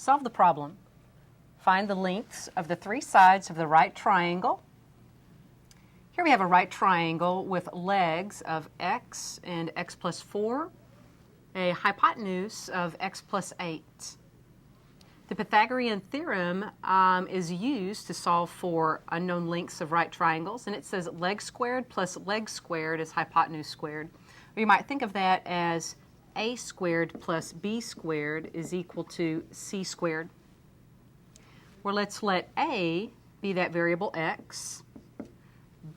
Solve the problem. Find the lengths of the three sides of the right triangle. Here we have a right triangle with legs of x and x plus 4, a hypotenuse of x plus 8. The Pythagorean theorem is used to solve for unknown lengths of right triangles, and it says leg squared plus leg squared is hypotenuse squared. Or you might think of that as a squared plus b squared is equal to c squared. Well, let's let a be that variable x,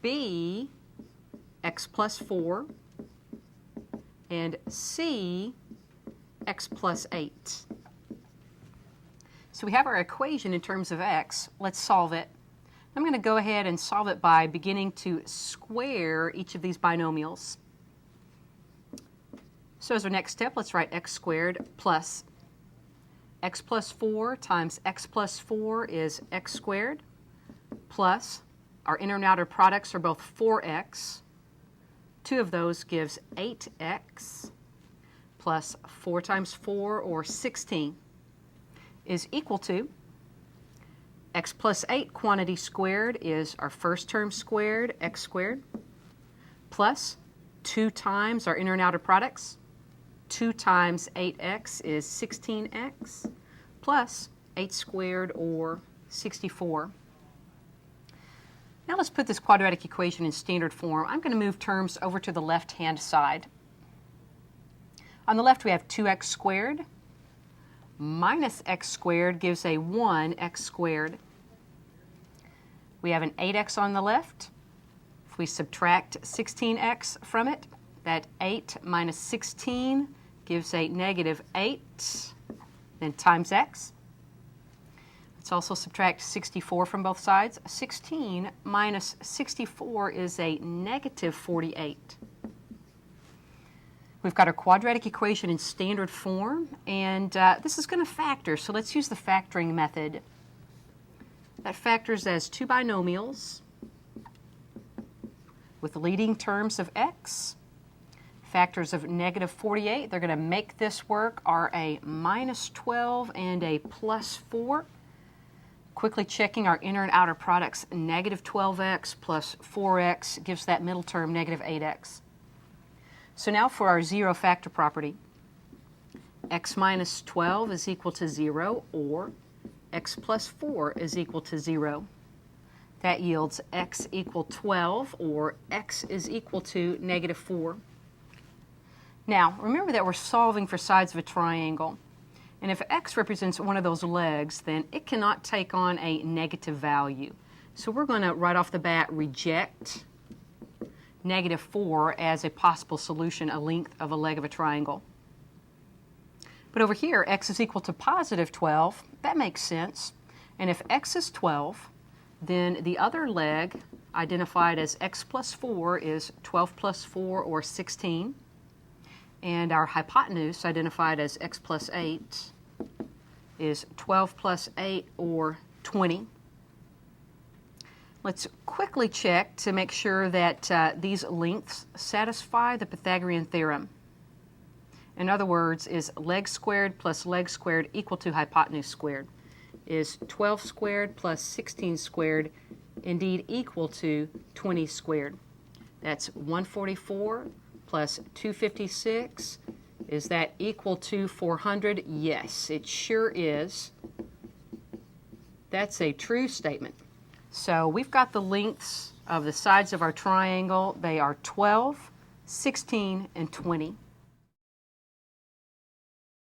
b x plus 4, and c x plus 8. So we have our equation in terms of x. Let's solve it. I'm going to go ahead and solve it by beginning to square each of these binomials. So as our next step, let's write x squared plus x plus 4 times x plus 4 is x squared, plus our inner and outer products are both 4x. 2 of those gives 8x, plus 4 times 4, or 16, is equal to x plus 8 quantity squared is our first term squared, x squared, plus 2 times our inner and outer products. 2 times 8x is 16x, plus 8 squared, or 64. Now let's put this quadratic equation in standard form. I'm going to move terms over to the left-hand side. On the left we have 2x squared minus x squared gives a 1x squared. We have an 8x on the left. If we subtract 16x from it, that 8 minus 16 gives a negative 8, then times x. Let's also subtract 64 from both sides. 16 minus 64 is a negative 48. We've got our quadratic equation in standard form, and this is going to factor, so let's use the factoring method. That factors as two binomials with leading terms of x. Factors of negative 48, they're going to make this work, are a minus 12 and a plus 4. Quickly checking our inner and outer products, negative 12x plus 4x gives that middle term negative 8x. So now for our zero factor property, x minus 12 is equal to 0, or x plus 4 is equal to 0. That yields x equal 12, or x is equal to negative 4. Now, remember that we're solving for sides of a triangle. And if x represents one of those legs, then it cannot take on a negative value. So we're going to, right off the bat, reject negative 4 as a possible solution, a length of a leg of a triangle. But over here, x is equal to positive 12. That makes sense. And if x is 12, then the other leg, identified as x plus 4, is 12 plus 4, or 16. And our hypotenuse, identified as x plus 8, is 12 plus 8, or 20. Let's quickly check to make sure that these lengths satisfy the Pythagorean theorem. In other words, is leg squared plus leg squared equal to hypotenuse squared? Is 12 squared plus 16 squared indeed equal to 20 squared? That's 144 plus 256. Is that equal to 400? Yes, it sure is. That's a true statement. So we've got the lengths of the sides of our triangle. They are 12, 16, and 20.